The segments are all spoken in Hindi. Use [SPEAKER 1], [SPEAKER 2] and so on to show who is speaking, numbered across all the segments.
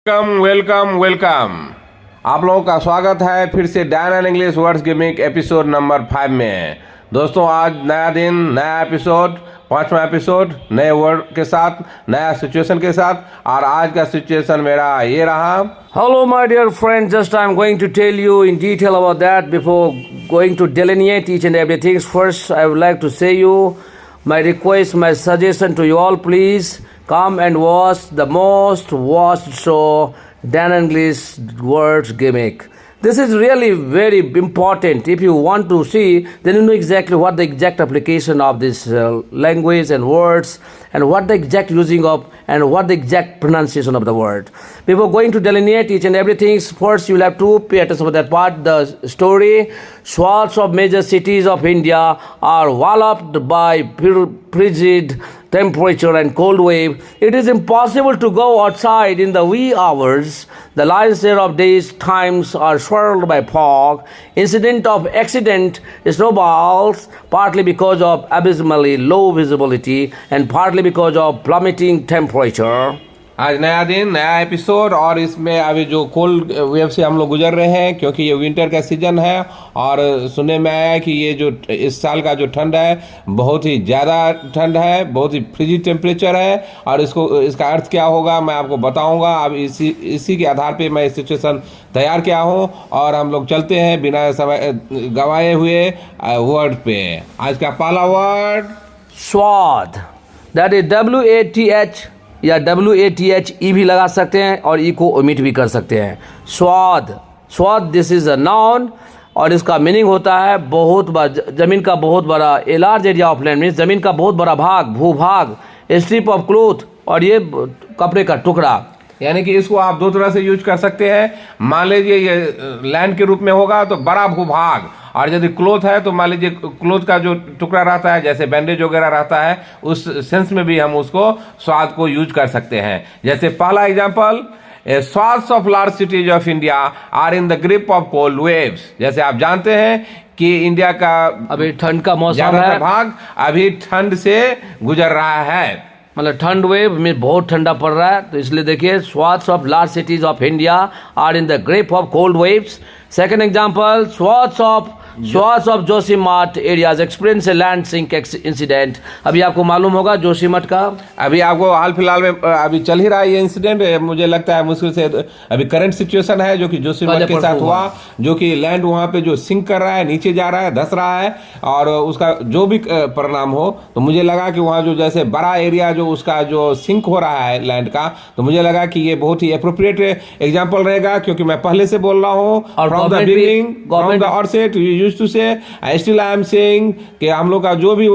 [SPEAKER 1] Welcome welcome welcome. आप लोगों का स्वागत है फिर से Dan and English words gimmick episode number 5 में। दोस्तों आज नया दिन, नया एपिसोड, 5वां एपिसोड, नए वर्ड के साथ, नया सिचुएशन के साथ। और आज का सिचुएशन मेरा ये रहा।
[SPEAKER 2] Hello my dear friends, just I'm going to tell you in detail about that. Before going to delineate each and everything, first I would like to say you my request, my suggestion to you all, please come and watch the most watched show, Dan English Words Gimmick. This is really very important. If you want to see, then you know exactly what the exact application of this language and words, and what the exact using of, and what the exact pronunciation of the word. Before going to delineate each and everything, first you will have to pay attention to that part. The story: swaths of major cities of India are walloped by frigid temperature and cold wave. It is impossible to go outside in the wee hours. The lion's share of days times are swirled by fog. Incident of accident snowballs, partly because of abysmally low visibility and partly because of plummeting temperature.
[SPEAKER 1] आज नया दिन, नया एपिसोड। और इसमें अभी जो कोल्ड वेव से हम लोग गुजर रहे हैं, क्योंकि ये विंटर का सीजन है। और सुनने में आया है कि ये जो इस साल का जो ठंड है बहुत ही ज़्यादा ठंड है, बहुत ही फ्रिजिड टेम्परेचर है। और इसका अर्थ क्या होगा मैं आपको बताऊंगा। अब इसी के आधार पे मैं सिचुएशन तैयार किया हूँ और हम लोग चलते हैं बिना समय गवाए हुए वर्ड पे। आज का पहला वर्ड
[SPEAKER 2] स्वाद, दैट इज WATH या WATHE भी लगा सकते हैं और ई को ओमिट भी कर सकते हैं। स्वाद, स्वाद दिस इज अ नाउन और इसका मीनिंग होता है बहुत जमीन का बहुत बड़ा, a large area of land means जमीन का बहुत बड़ा भाग, भूभाग, स्ट्रिप ऑफ क्लोथ और ये कपड़े का टुकड़ा।
[SPEAKER 1] यानी कि इसको आप दो तरह से यूज कर सकते हैं। मान लीजिए ये लैंड के रूप में होगा तो बड़ा भूभाग, और यदि क्लोथ है तो मान लीजिए क्लोथ का जो टुकड़ा रहता है जैसे बैंडेज वगैरह रहता है, उस सेंस में भी हम उसको स्वाद को यूज कर सकते हैं। जैसे पहला example, swaths of large cities of India are in the grip of cold waves. जैसे आप जानते हैं कि इंडिया का
[SPEAKER 2] अभी ठंड का मौसम है,
[SPEAKER 1] भाग अभी ठंड से गुजर रहा है,
[SPEAKER 2] मतलब ठंड वेव में बहुत ठंडा पड़ रहा है। तो इसलिए देखिए swaths of large cities of India are in the grip of cold waves. Second example, swaths of Joshimath areas experience a land sink incident. अभी आपको मालूम होगा जोशीमठ का,
[SPEAKER 1] अभी आपको हाल फिलहाल में अभी चल ही रहा है ये इंसिडेंट। मुझे लगता है मुश्किल से अभी करंट सिचुएशन है जो कि जोशीमठ के साथ हुआ, जो कि लैंड वहां पे जो सिंक कर रहा है, नीचे जा रहा है, धस रहा है। और उसका जो भी परिणाम हो, तो मुझे लगा कि वहाँ जो जैसे बड़ा एरिया जो उसका जो सिंक हो रहा है लैंड का, तो मुझे लगा कि ये बहुत ही अप्रोप्रिएट एग्जाम्पल रहेगा, क्योंकि मैं पहले से बोल रहा हूँ from the beginning, from the outset used to say, still I am saying कि हम लोग का जो भी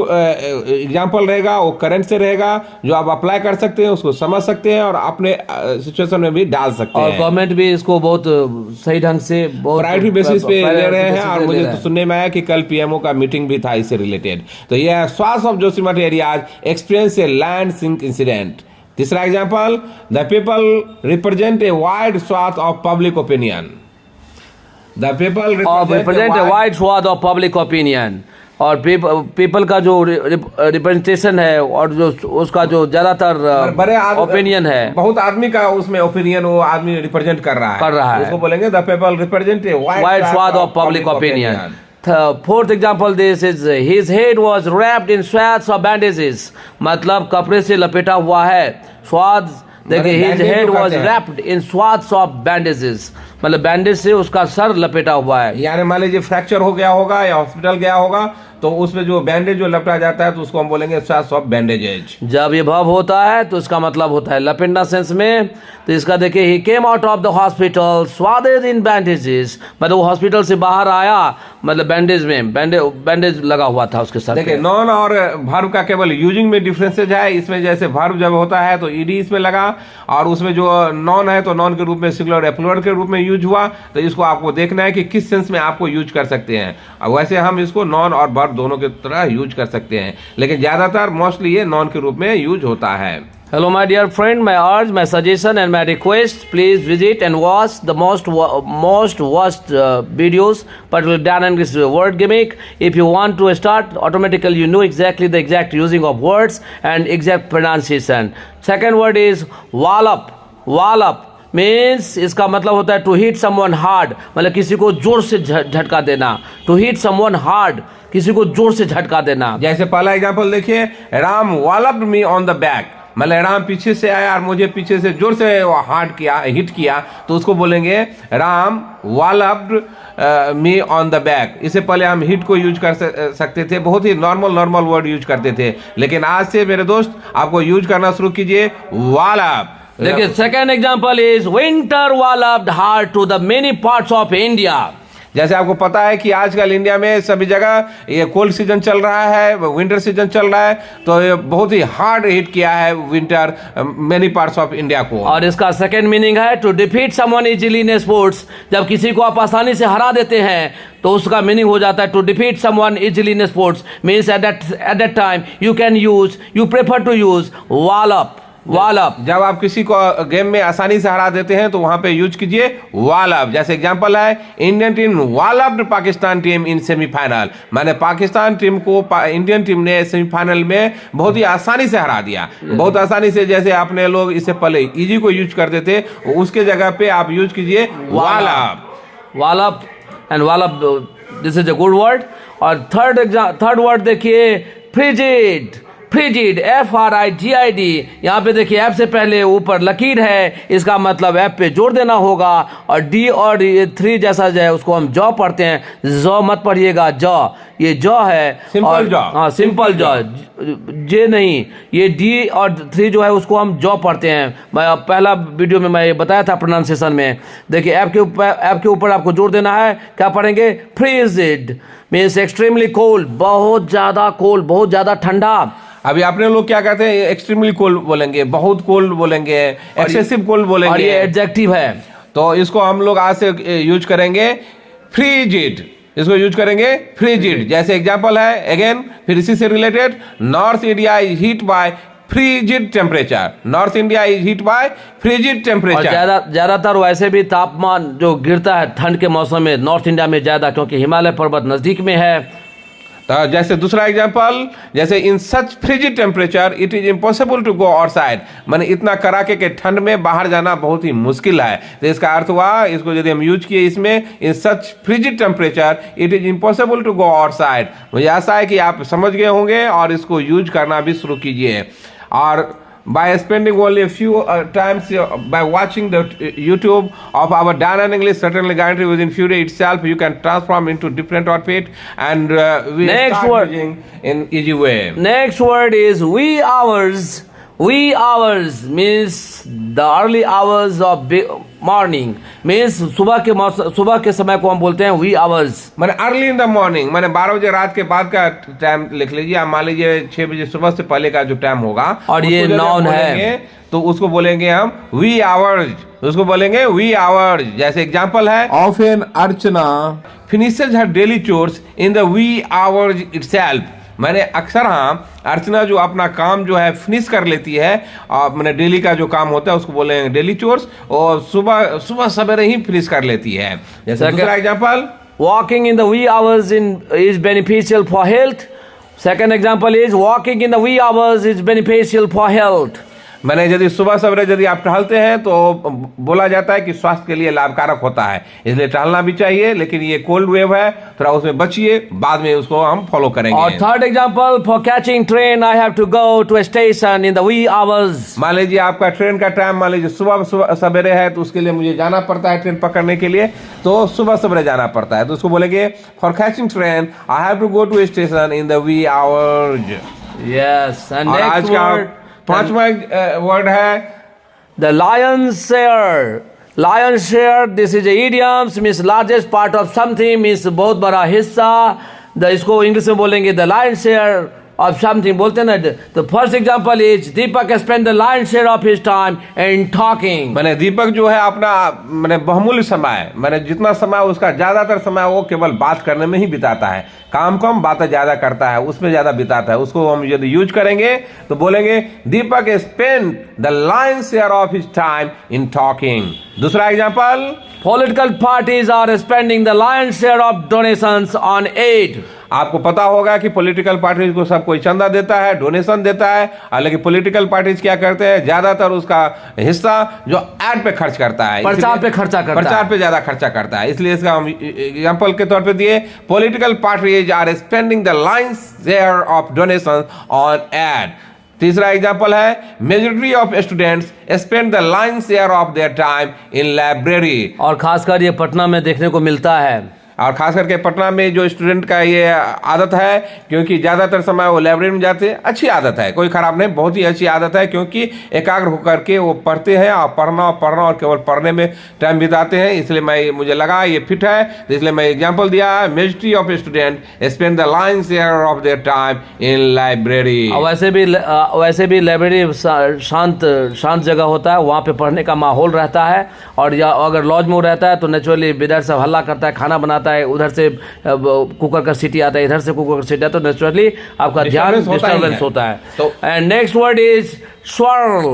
[SPEAKER 1] एग्जाम्पल रहेगा वो करंट से रहेगा, जो आप अप्लाई कर सकते हैं, उसको समझ सकते हैं और अपने सिचुएशन में भी डाल सकते हैं।
[SPEAKER 2] और गवर्नमेंट भी इसको बहुत सही ढंग से
[SPEAKER 1] प्रायोरिटी बेसिस पे ले रहे हैं। और मुझे तो सुनने में आया कि कल PMO का मीटिंग भी था इससे रिलेटेड। तो यह swaths of Joshimath areas experience a land sink incident. तीसरा example, the people represent a wide swath of public opinion. The people
[SPEAKER 2] represent a wide swath of public opinion। और पीपल का जो रिप्रेजेंटेशन है और जो उसका जो ज्यादातर
[SPEAKER 1] बड़े
[SPEAKER 2] ओपिनियन है,
[SPEAKER 1] बहुत आदमी का उसमें ओपिनियन वो आदमी रिप्रेजेंट कर रहा है। उसको बोलेंगे the people represent a wide swath of public opinion.
[SPEAKER 2] Fourth example this is his head was wrapped in swaths of bandages, मतलब कपड़े से लपेटा हुआ है। स्वाद देखिए, his head was wrapped in swaths of bandages, मतलब बैंडेज से उसका सर लपेटा हुआ है।
[SPEAKER 1] यानी मान लीजिए फ्रैक्चर हो गया होगा या हॉस्पिटल गया होगा, तो उसमें जो बैंडेज जो लपटा जाता है तो उसको हम बोलेंगे स्वाथ्स ऑफ बैंडेजेज।
[SPEAKER 2] जब ये भव होता है तो इसका मतलब होता है लपेटना सेंस में। तो इसका देखिए, ही came out of the hospital swathed in bandages, मतलब वो हॉस्पिटल से बाहर आया, मतलब बैंडेज में बैंडेज लगा हुआ था उसके साथ।
[SPEAKER 1] देखिए, नॉन और वर्ब का केवल यूजिंग में डिफरेंसेज है। इसमें जैसे वर्ब जब होता है तो ईडी इसमें लगा, और उसमें जो नॉन है तो नॉन के रूप में सिंगुलर या प्लूरल के रूप में यूज हुआ। तो इसको आपको देखना है कि किस सेंस में आपको यूज कर सकते हैं। वैसे हम इसको नॉन और वर्ब दोनों की तरह यूज कर सकते हैं, लेकिन ज्यादातर मोस्टली ये नॉन के रूप में यूज होता है।
[SPEAKER 2] Hello my dear friend, my urge, my suggestion and my request, please visit and watch the most watched videos, particularly Dan English Word Gimmick. If you want to start, automatically you know exactly the exact using of words and exact pronunciation. Second word is wallop. Wallop. Means इसका मतलब होता है टू हिट समवन हार्ड, मतलब किसी को जोर से झटका देना। टू हिट समवन हार्ड, किसी को जोर से झटका देना।
[SPEAKER 1] जैसे पहला एग्जांपल देखिए, Ram walloped me on the back, मतलब राम पीछे से आया और मुझे पीछे से जोर से हिट किया, तो उसको बोलेंगे Ram walloped me on the back. इससे पहले हम हिट को यूज कर सकते थे, बहुत ही नॉर्मल वर्ड यूज करते थे, लेकिन आज से मेरे दोस्त आपको यूज करना शुरू कीजिए wallop।
[SPEAKER 2] देखिए second example is winter walloped hard to the many parts of India।
[SPEAKER 1] जैसे आपको पता है कि आजकल इंडिया में सभी जगह ये कोल्ड सीजन चल रहा है, विंटर सीजन चल रहा है, तो ये बहुत ही हार्ड हिट किया है winter many parts of India को।
[SPEAKER 2] और इसका सेकंड मीनिंग है to defeat someone easily in sports. जब किसी को आप आसानी से हरा देते हैं तो उसका मीनिंग हो जाता है to defeat someone easily in sports, means at that time you prefer to use wallop।
[SPEAKER 1] जब आप किसी को गेम में आसानी से हरा देते हैं तो वहां पे यूज कीजिए wallop। जैसे एग्जांपल है, Indian team walloped Pakistan team in semifinal, माने पाकिस्तान टीम को इंडियन टीम ने सेमीफाइनल में बहुत ही आसानी से हरा दिया, बहुत आसानी से। जैसे आपने लोग इससे पहले इजी को यूज करते थे, उसके जगह पे आप यूज कीजिए
[SPEAKER 2] wallop and wallop, this is a good word. और थर्ड वर्ड देखिए, फ्रिजिड। FRIGID, यहाँ पे देखिए एफ से पहले ऊपर लकीर है, इसका मतलब एफ पे जोर देना होगा। और डी और 3 जैसा जो है उसको हम जॉ पढ़ते हैं, जॉ मत पढ़िएगा, जॉ, ये जॉ है,
[SPEAKER 1] सिंपल जॉ।
[SPEAKER 2] हाँ सिंपल जॉ, जे नहीं, ये डी और 3 जो है उसको हम जॉ पढ़ते हैं। मैं पहला वीडियो में मैं ये बताया था प्रोनाउंसिएशन में। देखिए एफ के ऊपर आपको जोर देना है, क्या पढ़ेंगे, फ्रीजिड मीन्स एक्सट्रीमली कोल्ड, बहुत ज्यादा कोल्ड, बहुत ज्यादा ठंडा।
[SPEAKER 1] अभी अपने लोग क्या कहते हैं, एक्सट्रीमली कोल्ड बोलेंगे, बहुत कोल्ड बोलेंगे, एक्सेसिव कोल्ड बोलेंगे,
[SPEAKER 2] और ये एडजेक्टिव है,
[SPEAKER 1] तो इसको हम लोग आज से यूज करेंगे फ्रीजिड। इसको यूज करेंगे फ्रीजिड। जैसे एग्जांपल है अगेन, फिर इसी से related, north India is heat bye frigid temperature. North India is heat bye frigid temperature.
[SPEAKER 2] ज्यादातर वैसे भी तापमान जो गिरता है ठंड के मौसम में नॉर्थ इंडिया में ज्यादा, क्योंकि हिमालय पर्वत नजदीक में है।
[SPEAKER 1] तो जैसे दूसरा एग्जांपल, जैसे in such frigid temperature it is impossible to go outside, माने इतना कड़ाके के ठंड में बाहर जाना बहुत ही मुश्किल है। तो इसका अर्थ हुआ, इसको यदि हम यूज किए इसमें, in such frigid temperature it is impossible to go outside. मुझे आशा है कि आप समझ गए होंगे और इसको यूज करना भी शुरू कीजिए। और by spending only a few times by watching the YouTube of our Dan and English, certainly guarantee within few days itself you can transform into different outfit and we start using in easy way.
[SPEAKER 2] Next word is wee hours. Wee hours means the early hours of morning, means सुबह के समय को हम बोलते हैं वी आवर्स।
[SPEAKER 1] मैंने अर्ली इन द मॉर्निंग, मैंने 12 बजे रात के बाद का टाइम लिख लीजिए। आप मान लीजिए 6 बजे सुबह से पहले का जो टाइम होगा,
[SPEAKER 2] और ये नाउन है
[SPEAKER 1] तो उसको बोलेंगे हम वी आवर्स, उसको बोलेंगे वी आवर्स। जैसे एग्जांपल है, often Archana finishes her daily chores in the wee hours itself. मैंने अक्सर अर्चना जो अपना काम जो है फिनिश कर लेती है, मैंने डेली का जो काम होता है उसको बोलेंगे डेली चोर्स, और सुबह सवेरे ही फिनिश कर लेती है। जैसे दूसरा example,
[SPEAKER 2] walking in the wee hours is beneficial for health. Second example is walking in the wee hours is beneficial for health.
[SPEAKER 1] मैंने यदि सुबह सवेरे यदि आप टहलते हैं तो बोला जाता है कि स्वास्थ्य के लिए लाभकारक होता है, इसलिए टहलना भी चाहिए। लेकिन ये कोल्ड वेव है, थोड़ा उसमें बचिए, बाद में उसको हम फॉलो करेंगे।
[SPEAKER 2] और third example, for catching train I have to go to a station in the wee hours.
[SPEAKER 1] मान लीजिए आपका ट्रेन का टाइम, मान लीजिए सुबह सवेरे है, तो उसके लिए मुझे जाना पड़ता है ट्रेन पकड़ने के लिए, तो सुबह सवेरे जाना पड़ता है, तो उसको बोलेंगे for catching train I have to go to station in the wee hours.
[SPEAKER 2] Yes, and next word,
[SPEAKER 1] पांचवा वर्ड है
[SPEAKER 2] the lion share. Lion share, this is idioms, means largest part of something, means बहुत बड़ा हिस्सा। इसको इंग्लिश में बोलेंगे the lion share of something, बोलते हैं ना। तो first example is Deepak spend the lion share of his time in talking.
[SPEAKER 1] मैंने दीपक जो है अपना मैंने बहुमूल्य समय, मैंने जितना समय उसका ज्यादातर समय वो केवल बात करने में ही बिताता है, काम कम बातें ज्यादा करता है, उसमें ज्यादा बिताता है। उसको हम यदि यूज करेंगे तो बोलेंगे Deepak spend the lion share of his time in talking. दूसरा example,
[SPEAKER 2] political parties are spending the lion's share of donations on aid.
[SPEAKER 1] आपको पता होगा कि पॉलिटिकल पार्टीज को सब कोई चंदा देता है, डोनेशन देता है, हालांकि पॉलिटिकल पार्टीज क्या करते हैं, ज्यादातर उसका हिस्सा जो एड पे खर्च करता है,
[SPEAKER 2] प्रचार पे खर्चा करता है,
[SPEAKER 1] प्रचार पे ज्यादा खर्चा करता है। इसलिए इसका हम एग्जांपल के तौर पे दिए, political parties are spending the lion's share of donation on ad. तीसरा एग्जांपल है, majority of students spend the lion's share of their time in library.
[SPEAKER 2] और खासकर ये पटना में देखने को मिलता है,
[SPEAKER 1] और खास करके पटना में जो स्टूडेंट का ये आदत है, क्योंकि ज़्यादातर समय वो लाइब्रेरी में जाते हैं। अच्छी आदत है, कोई खराब नहीं, बहुत ही अच्छी आदत है, क्योंकि एकाग्र होकर के वो पढ़ते हैं और पढ़ना और केवल पढ़ने में टाइम बिताते हैं। इसलिए मुझे लगा ये फिट है, तो इसलिए मैं एग्जाम्पल दिया, majority of student spend the lion's share of their time in library.
[SPEAKER 2] वैसे भी लाइब्रेरी शांत जगह होता है, वहाँ पे पढ़ने का माहौल रहता है। और या अगर लॉज में रहता है तो नेचुरली इधर से हल्ला करता है, खाना बनाता है, उधर से कुकर का सीटी आता है, इधर से कुकर का सीटी आता है, तो नेचुरली आपका ध्यान डिस्टर्बेंस होता है। And next word is swirl.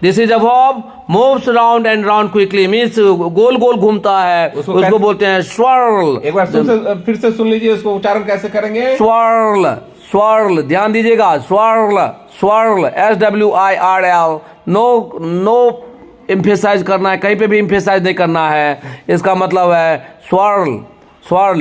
[SPEAKER 2] This is a verb moves round and round quickly, means गोल गोल घूमता है, उसको बोलते हैं swirl।
[SPEAKER 1] एक बार फिर से सुन लीजिए, उसको उच्चारण कैसे करेंगे?
[SPEAKER 2] swirl, ध्यान दीजिएगा, swirl, SWIRL। नो एम्फेसाइज करना है, कहीं पे भी एम्फेसाइज नहीं करना है। इसका मतलब है swirl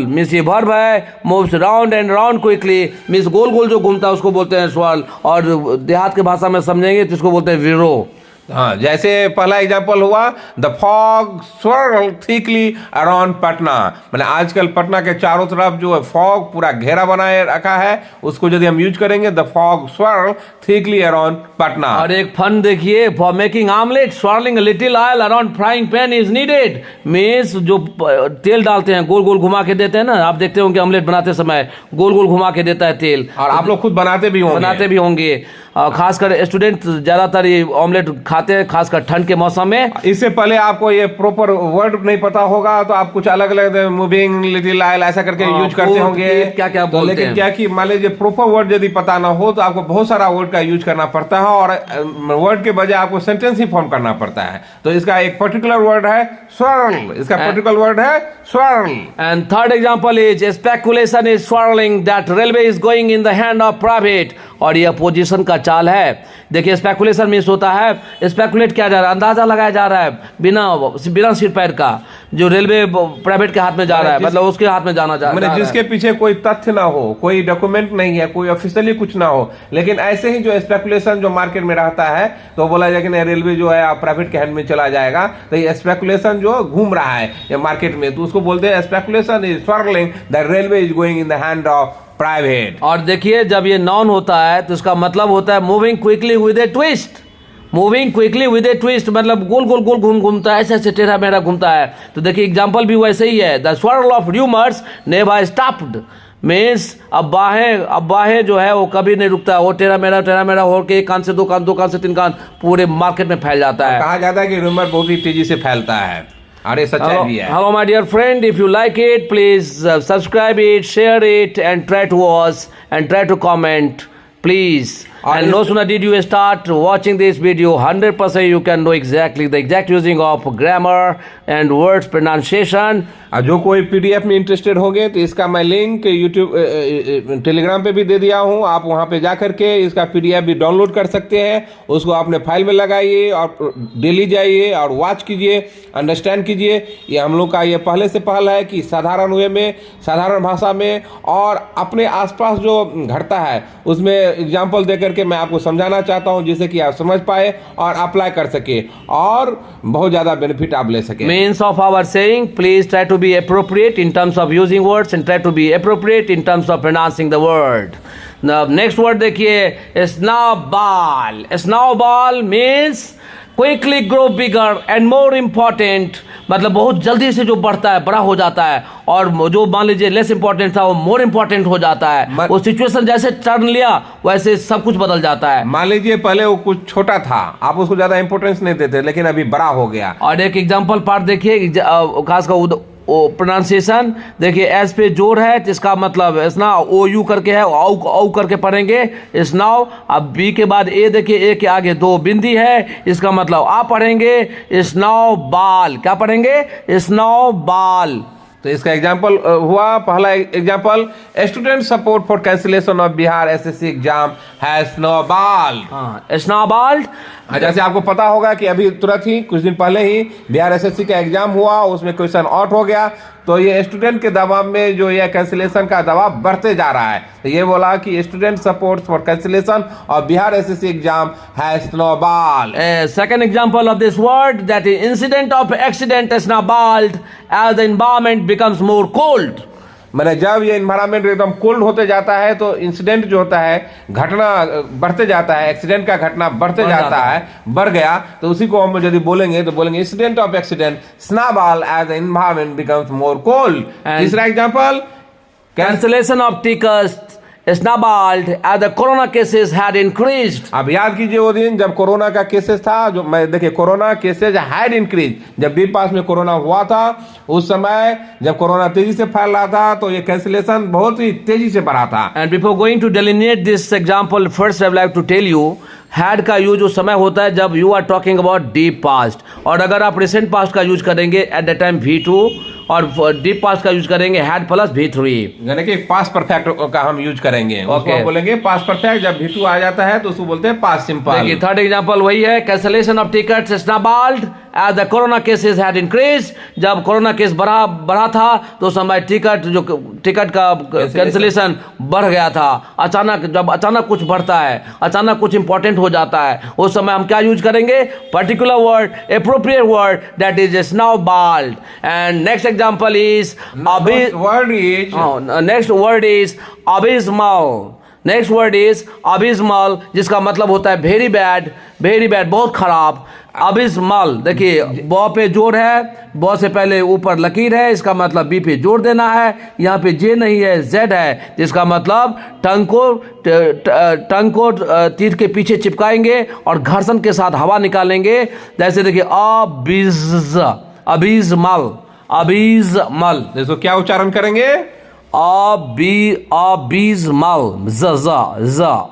[SPEAKER 2] मीन्स ये वर्ब है, moves round and round quickly, means गोल गोल जो घूमता है उसको बोलते हैं swirl। और देहात की भाषा में समझेंगे तो इसको बोलते हैं विरो।
[SPEAKER 1] हाँ, जैसे पहला एग्जाम्पल हुआ, the fog swirled thickly around Patna, मैंने आजकल पटना के चारों तरफ जो है फॉग पूरा घेरा बनाए रखा है, उसको यदि हम यूज करेंगे, the fog swirled thickly around Patna.
[SPEAKER 2] और एक फन देखिए, for making omelette swirling a little oil around frying pan is needed, means जो तेल डालते हैं गोल गोल घुमा के देते हैं ना, आप देखते होंगे ऑमलेट बनाते समय गोल गोल घुमा के देता है तेल,
[SPEAKER 1] और आप लोग खुद बनाते भी होंगे।
[SPEAKER 2] खासकर स्टूडेंट ज्यादातर ये ऑमलेट खाते हैं, खासकर ठंड के मौसम में।
[SPEAKER 1] इससे पहले आपको ये प्रॉपर वर्ड नहीं पता होगा, तो आप कुछ अलग अलग मूविंग लिटिल ऑयल ऐसा करके यूज करते होंगे,
[SPEAKER 2] क्या
[SPEAKER 1] तो लेकिन क्या कि मान लीजिए प्रॉपर वर्ड यदि पता ना हो तो आपको बहुत सारा वर्ड का यूज करना पड़ता है, और वर्ड के बजाय आपको सेंटेंस ही फॉर्म करना पड़ता है। तो इसका एक पर्टिकुलर वर्ड है swirl, इसका पर्टिकुलर वर्ड है swirl।
[SPEAKER 2] And third example is speculation is swirling that railway is going in the hand of private, और ये अपोजिशन का चाल है। देखिए स्पेकुलेशन मीन्स होता है, स्पेकुलेट किया जा रहा है, अंदाजा लगाया जा रहा है बिना सिर पैर का, जो रेलवे प्राइवेट के हाथ में जा रहा है, मतलब उसके हाथ में जाना जा रहा है,
[SPEAKER 1] जिसके पीछे कोई तथ्य ना हो, कोई डॉक्यूमेंट नहीं है, कोई ऑफिशियली कुछ ना हो, लेकिन ऐसे ही जो स्पेकुलेशन जो मार्केट में रहता है, तो बोला जाए कि नहीं रेलवे जो है प्राइवेट के हैंड में चला जाएगा, तो ये स्पेकुलेशन जो घूम रहा है मार्केट में, तो उसको बोलते हैं speculation is swirling the railway is going in the hand of private.
[SPEAKER 2] और देखिए जब ये नॉन होता है तो इसका मतलब होता है moving quickly with A twist, मतलब गोल गोल घूमता है, ऐसे टेढ़ा मेढ़ा घूमता है। तो देखिए एग्जांपल भी वैसे ही है, the swirl of rumours never stopped, means अब बाहें जो है वो कभी नहीं रुकता, वो टेढ़ा मेढ़ा होकर एक कान से दो कान से तीन कान पूरे मार्केट में फैल जाता है।
[SPEAKER 1] कहा जाता है कि रूमर बहुत ही तेजी से फैलता है, अरे सच्चाई भी है।
[SPEAKER 2] Hello my dear friend, if you like it, please subscribe it, share it, and try to watch and try to comment, please. And no sooner did you start watching this video, 100% you can know exactly the exact using of grammar and words pronunciation.
[SPEAKER 1] और जो कोई पीडीएफ में इंटरेस्टेड होंगे तो इसका मैं लिंक यूट्यूब टेलीग्राम पे भी दे दिया हूँ, आप वहाँ पे जा करके इसका पीडीएफ भी डाउनलोड कर सकते हैं, उसको अपने फाइल में लगाइए और डेली जाइए और वॉच कीजिए, अंडरस्टैंड कीजिए। ये हम लोग का ये पहले से पहल है कि साधारण वे में, साधारण भाषा में और अपने आसपास जो घटता है उसमें एग्जाम्पल दे करके मैं आपको समझाना चाहता हूँ, जिससे कि आप समझ पाए और अप्लाई कर सके और बहुत ज़्यादा बेनिफिट आप ले सके।
[SPEAKER 2] Means of our saying, please try to be appropriate in terms of using words and try to be appropriate in terms of pronouncing the word. Now next word देखिए, snowball. Snowball means quickly grow bigger and more important, मतलब बहुत जल्दी से जो बढ़ता है, बड़ा हो जाता है, और जो मान लीजिए लेस इंपॉर्टेंट था वो मोर इंपॉर्टेंट हो जाता है। वो सिचुएशन जैसे टर्न लिया वैसे सब कुछ बदल जाता है।
[SPEAKER 1] मान लीजिए पहले वो कुछ छोटा था, आप उसको ज्यादा इंपॉर्टेंस नहीं देते, लेकिन अभी बड़ा हो गया।
[SPEAKER 2] और एक एग्जांपल पार्ट देखिए, खासकर प्रोनाउंसिएशन देखिए, एस पे जोर है तो इसका मतलब स्ना ओ यू करके है, औ करके पढ़ेंगे स्नाव। अब बी के बाद ए देखिए, ए के आगे दो बिंदी है, इसका मतलब आप पढ़ेंगे स्नाव बाल। क्या पढ़ेंगे? स्नाव बाल।
[SPEAKER 1] तो इसका एग्जाम्पल हुआ, पहला example, student support for cancellation of Bihar SSC exam has snowballed.
[SPEAKER 2] Snowballed,
[SPEAKER 1] जैसे आपको पता होगा कि अभी तुरंत ही कुछ दिन पहले ही बिहार एसएससी का एग्जाम हुआ, उसमें क्वेश्चन आउट हो गया, तो ये स्टूडेंट के दबाव में जो ये कैंसिलेशन का दबाव बढ़ते जा रहा है। तो ये बोला कि student support for cancellation of Bihar SSC exam has snowballed.
[SPEAKER 2] Second example of this word, that is incident of accident snowballed as the environment becomes more cold.
[SPEAKER 1] मैंने जब ये इन्वायरमेंट एकदम कोल्ड होते जाता है तो इंसिडेंट जो होता है, घटना बढ़ते जाता है, एक्सीडेंट का घटना बढ़ते जाता है, बढ़ गया, तो उसी को हम यदि बोलेंगे तो बोलेंगे incident of accident snowball as environment becomes more cold. तीसरा example,
[SPEAKER 2] cancellation of tickets snowballed as the corona cases had increased.
[SPEAKER 1] अब याद कीजिए वो दिन जब कोरोना का केसेस था, जो मैं देखिए कोरोना केसेस हैड इंक्रीज, जब बी पास में कोरोना हुआ था उस समय जब कोरोना तेजी से फैल रहा था तो ये कैंसिलेशन बहुत ही तेजी से बढ़ा था।
[SPEAKER 2] And before going to delineate this example, first I would like to tell you, had का यूज उस समय होता है जब you are talking about deep past, और अगर आप recent past का यूज करेंगे at that time V2, और डीप पास्ट का यूज करेंगे हैड प्लस V3,
[SPEAKER 1] यानी कि पास्ट परफेक्ट का हम यूज करेंगे।
[SPEAKER 2] Okay.
[SPEAKER 1] उसको बोलेंगे पास्ट परफेक्ट, जब V2 आ जाता है तो उसको बोलते हैं पास्ट सिंपल।
[SPEAKER 2] देखिए थर्ड एग्जांपल वही है, cancellation of tickets snowballed as the corona cases had increase. जब कोरोना केस बढ़ा था तो उस समय टिकट का कैंसिलेशन बढ़ गया था। अचानक जब अचानक कुछ बढ़ता है, अचानक कुछ इंपॉर्टेंट हो जाता है, उस समय हम क्या यूज करेंगे? Particular word, appropriate word, that is snowballed. And next example is next word is abysmal. Next word is abysmal, जिसका मतलब होता है वेरी बैड, वेरी बैड, बहुत खराब। अबिस्मल, देखिए ब पे जोर है, ब से पहले ऊपर लकीर है, इसका मतलब बी पे जोर देना है। यहाँ पे जे नहीं है, जेड है, जिसका मतलब टंग को तीर के पीछे चिपकाएंगे और घर्षण के साथ हवा निकालेंगे। जैसे देखिए अबिस्मल, अबिस्मल,
[SPEAKER 1] इसको क्या उच्चारण करेंगे?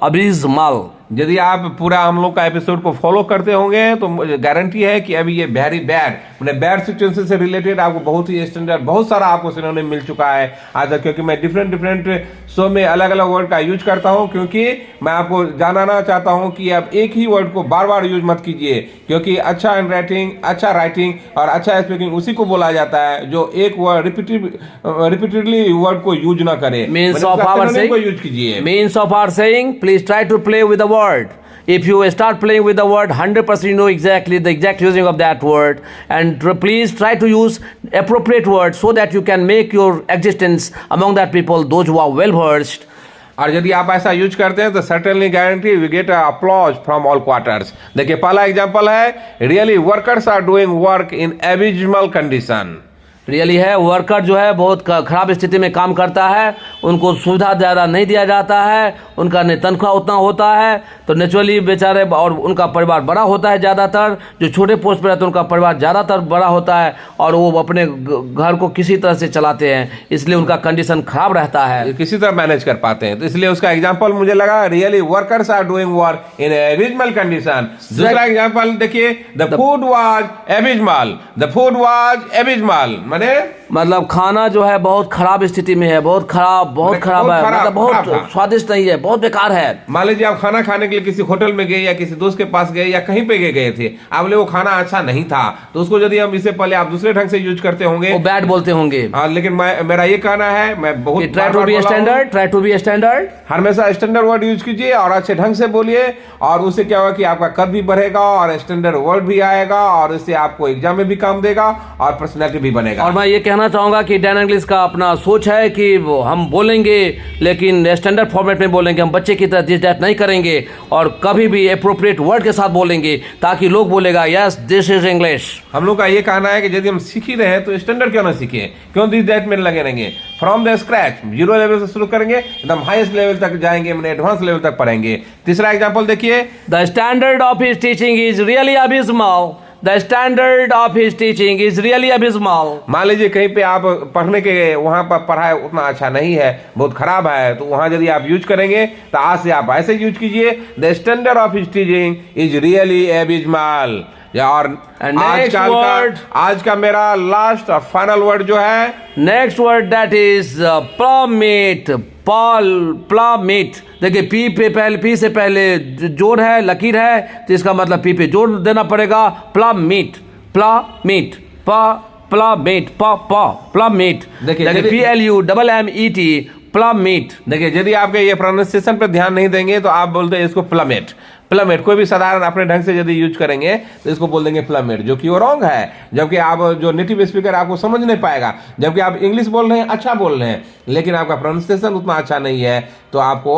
[SPEAKER 2] अबिस्मल।
[SPEAKER 1] यदि आप पूरा हम लोग का एपिसोड को फॉलो करते होंगे तो गारंटी है कि अभी ये वेरी बैड, मतलब बैड सिचुएशन से रिलेटेड आपको बहुत ही स्टैंडर्ड, बहुत सारा आपको सुनने मिल चुका है आज तक, क्योंकि मैं डिफरेंट शो में अलग अलग वर्ड का यूज करता हूं, क्योंकि मैं आपको जानना चाहता हूं कि आप एक ही वर्ड को बार बार यूज मत कीजिए, क्योंकि अच्छा हैंड राइटिंग, अच्छा राइटिंग और अच्छा स्पीकिंग उसी को बोला जाता है जो एक वर्ड रिपीटेडली वर्ड को यूज ना करे।
[SPEAKER 2] Means of our saying,
[SPEAKER 1] use कीजिए।
[SPEAKER 2] Means of our saying, please try to play with the word. If you start playing with the word, 100% you know exactly the exact using of that word, and please try to use appropriate words so that you can make your existence among that people, those who are well versed.
[SPEAKER 1] और यदि आप ऐसा यूज करते हैं तो certainly guarantee we get applause from all quarters. देखिए पहला एग्जांपल है, really workers are doing work in abysmal condition.
[SPEAKER 2] Really है, वर्कर जो है बहुत खराब स्थिति में काम करता है, उनको सुविधा ज़्यादा नहीं दिया जाता है, उनका नहीं तनख्वाह उतना होता है, तो नेचुरली बेचारे, और उनका परिवार बड़ा होता है ज़्यादातर, जो छोटे पोस्ट पर रहते हैं उनका परिवार ज़्यादातर बड़ा होता है और वो अपने घर को किसी तरह से चलाते हैं, इसलिए उनका कंडीशन खराब रहता है,
[SPEAKER 1] किसी तरह मैनेज कर पाते हैं। तो इसलिए उसका एग्जाम्पल मुझे लगा, really workers are doing work in abysmal condition. दूसरा एग्जाम्पल देखिए, the food was abysmal, the food was abysmal,
[SPEAKER 2] मतलब खाना जो है बहुत खराब स्थिति में है, बहुत खराब है, मतलब बहुत स्वादिष्ट नहीं है, बहुत बेकार है।
[SPEAKER 1] मान लीजिए आप खाना खाने के लिए किसी होटल में गए या किसी दोस्त के पास गए या कहीं पे गए थे, आप बोले वो खाना अच्छा नहीं था, तो उसको यदि हम इससे पहले आप दूसरे ढंग से यूज करते होंगे,
[SPEAKER 2] वो बैड बोलते होंगे।
[SPEAKER 1] हाँ, लेकिन मेरा ये कहना है, मैं बहुत
[SPEAKER 2] ट्राई टू बी स्टैंडर्ड,
[SPEAKER 1] हमेशा स्टैंडर्ड वर्ड यूज कीजिए और अच्छे ढंग से बोलिए, और उससे क्या होगा कि आपका कद भी बढ़ेगा और स्टैंडर्ड वर्ड भी आएगा, और इससे आपको एग्जाम में भी काम देगा और पर्सनैलिटी भी बनेगा।
[SPEAKER 2] और मैं ये कहना चाहूंगा कि डैन इंग्लिश का अपना सोच है कि हम बोलेंगे लेकिन स्टैंडर्ड फॉर्मेट में बोलेंगे, हम बच्चे की तरह दिस दैट नहीं करेंगे, और कभी भी एप्रोप्रिएट वर्ड के साथ बोलेंगे ताकि लोग बोलेगा यस दिस इज इंग्लिश।
[SPEAKER 1] हम लोग का ये कहना है कि यदि हम सीख ही रहे हैं तो स्टैंडर्ड क्यों ना सीखे, क्यों दिस दैट में लगे रहेंगे। फ्रॉम द स्क्रैच, 0 लेवल से शुरू करेंगे, एकदम हाईएस्ट लेवल तक जाएंगे, मैंने एडवांस लेवल तक पढ़ेंगे। तीसरा एग्जांपल देखिए,
[SPEAKER 2] the standard of his teaching is really abysmal. The standard of his teaching is really abysmal.
[SPEAKER 1] मान लीजिए कहीं पे आप पढ़ने के वहां पर पढ़ाई उतना अच्छा नहीं है, बहुत खराब है, तो वहां यदि आप यूज करेंगे तो आज से आप ऐसे यूज कीजिए, the standard of his teaching is really abysmal. और
[SPEAKER 2] And next word.
[SPEAKER 1] आज का मेरा लास्ट और फाइनल वर्ड जो है,
[SPEAKER 2] next word that is plummet. Plummet, देखिए पी पे पहले, पी से पहले जोड़ है, लकीर है, तो इसका मतलब पी पे जोड़ देना पड़ेगा। प्लमेट, प्लमेट, प्लमेट, प्लमेट, देखिए PLUMMET, प्लमेट।
[SPEAKER 1] देखिए यदि आपके ये प्रोनाउंसिएशन पे ध्यान नहीं देंगे तो आप बोलते हैं इसको प्लमेट। प्लमेट कोई भी साधारण अपने ढंग से यदि यूज करेंगे तो इसको बोल देंगे प्लमेट, जो कि वो रॉन्ग है। जबकि आप जो नेटिव स्पीकर आपको समझ नहीं पाएगा, जबकि आप इंग्लिश बोल रहे हैं, अच्छा बोल रहे हैं, लेकिन आपका प्रोनाउंसिएशन उतना अच्छा नहीं है, तो आपको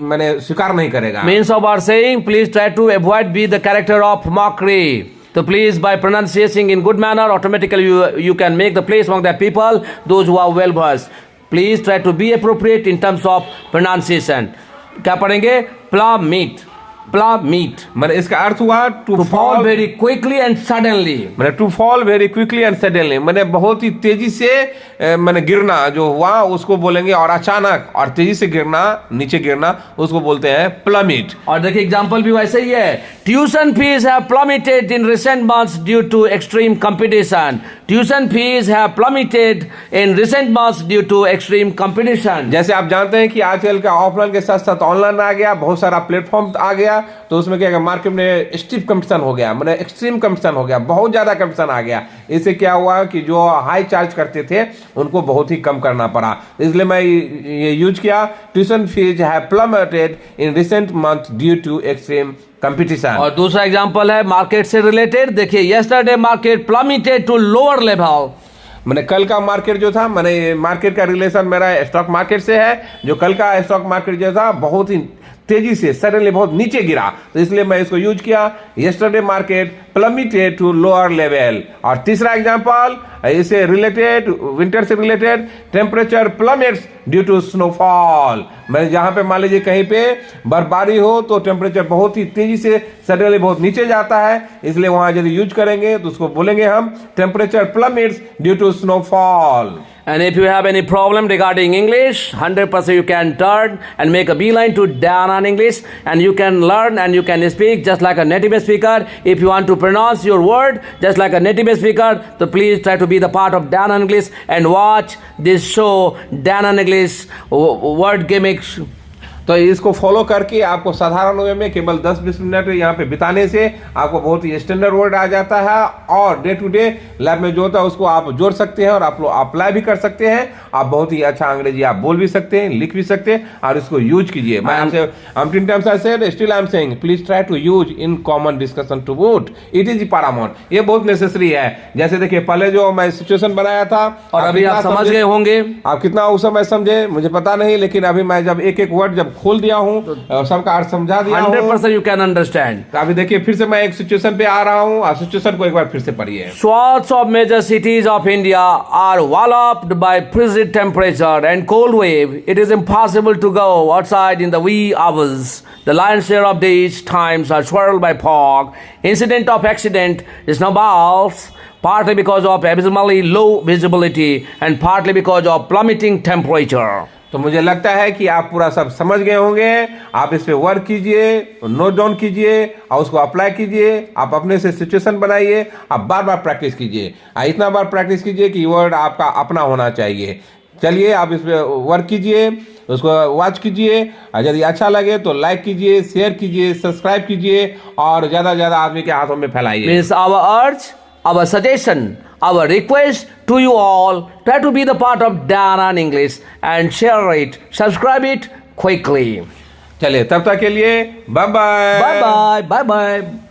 [SPEAKER 1] मैंने स्वीकार नहीं करेगा।
[SPEAKER 2] Means of our saying, please try to avoid be the character of mockery. So please, by pronouncing in good manner, automatically you can make the place among that people, those who are well versed. Please try to be appropriate in terms of pronunciation. क्या पढ़ेंगे? Plummeet, plummeet.
[SPEAKER 1] मैंने इसका अर्थ हुआ
[SPEAKER 2] to fall very quickly and suddenly.
[SPEAKER 1] मैंने to fall very quickly and suddenly, मैंने बहुत ही तेजी से मैंने गिरना जो हुआ उसको बोलेंगे, और अचानक और तेजी से गिरना, नीचे गिरना, उसको बोलते हैं प्लमेट।
[SPEAKER 2] और देखिए एग्जांपल भी वैसे ही है। Tuition fees have plummeted in recent months due to extreme competition. Tuition fees have plummeted in recent months due to extreme competition.
[SPEAKER 1] जैसे आप जानते हैं कि आजकल का ऑफलाइन के साथ साथ ऑनलाइन आ गया, बहुत सारा प्लेटफॉर्म आ गया, तो उसमें क्या मार्केट में स्टीप कंपटीशन हो गया, मतलब एक्सट्रीम कंपटीशन हो गया, बहुत ज्यादा कंपटीशन आ गया। इससे क्या हुआ कि जो हाई चार्ज करते थे उनको बहुत ही कम करना पड़ा, इसलिए मैं ये यूज किया, tuition fees have plummeted in recent month due to extreme competition.
[SPEAKER 2] और दूसरा एग्जांपल है मार्केट से रिलेटेड, देखिए yesterday market plummeted to lower level.
[SPEAKER 1] मैंने कल का मार्केट जो था, मैंने मार्केट का रिलेशन मेरा स्टॉक मार्केट से है, जो कल का स्टॉक मार्केट जो था बहुत ही तेजी से सडनली बहुत नीचे गिरा, तो इसलिए मैं इसको यूज किया, yesterday market plummeted to lower level. और तीसरा एग्जांपल इससे रिलेटेड, विंटर से related, temperature plummets due to snowfall. मैं जहां पे मान लीजिए कहीं पे बर्फबारी हो तो टेम्परेचर बहुत ही तेजी से सडनली बहुत नीचे जाता है, इसलिए वहां यदि यूज करेंगे तो उसको बोलेंगे हम temperature plummets due to snowfall.
[SPEAKER 2] And if you have any problem regarding English, 100% you can turn and make a beeline to Dan on English, and you can learn and you can speak just like a native speaker. If you want to pronounce your word just like a native speaker, so please try to be the part of Dan on English and watch this show, Dan on English Word Gimmicks.
[SPEAKER 1] तो इसको फॉलो करके आपको साधारण वे में केवल 10-20 मिनट यहाँ पे बिताने से आपको बहुत ही स्टैंडर्ड वर्ड आ जाता है, और डे टू डे लाइफ में जो होता है उसको आप जोड़ सकते हैं और आप लोग अप्लाई भी कर सकते हैं। आप बहुत ही अच्छा अंग्रेजी आप बोल भी सकते हैं, लिख भी सकते हैं, और इसको यूज कीजिए। मैं आपसे umpteen times I said, still I am saying, please try to use in common discussion to vote. It is paramount. ये बहुत नेसेसरी है। जैसे देखिए पहले जो मैं सिचुएशन बनाया था,
[SPEAKER 2] और अभी आप समझ गए होंगे,
[SPEAKER 1] आप कितना उस समय समझे मुझे पता नहीं, लेकिन अभी मैं जब एक एक वर्ड जब खोल दिया हूँ और सबका अर्थ समझा दिया हूँ,
[SPEAKER 2] 100% you can understand.
[SPEAKER 1] अभी देखिए फिर से मैं एक सिचुएशन पे आ रहा हूँ, और सिचुएशन को एक बार फिर से पढ़िए।
[SPEAKER 2] Swaths of major cities of India are walloped by frigid temperature and cold wave. It is impossible to go outside in the wee hours. The lion's share of these times are swirled by fog. Incident of accident is snowballs, partly because of abysmally low visibility and partly because of plummeting temperature.
[SPEAKER 1] तो मुझे लगता है कि आप पूरा सब समझ गए होंगे। आप इस पे वर्क कीजिए, नोट डाउन कीजिए और उसको अप्लाई कीजिए। आप अपने से सिचुएशन बनाइए, आप बार बार प्रैक्टिस कीजिए, इतना बार प्रैक्टिस कीजिए कि वर्ड आपका अपना होना चाहिए। चलिए आप इस पे वर्क कीजिए, उसको वॉच कीजिए, और यदि अच्छा लगे तो लाइक कीजिए, शेयर कीजिए, सब्सक्राइब कीजिए, और ज़्यादा से ज़्यादा आदमी के हाथों में फैलाइए।
[SPEAKER 2] Means our urge, our suggestion, our request to you all, try to be the part of Dan on English and share it, subscribe it quickly.
[SPEAKER 1] चलिए तब तक के लिए bye bye.
[SPEAKER 2] Bye bye, bye bye.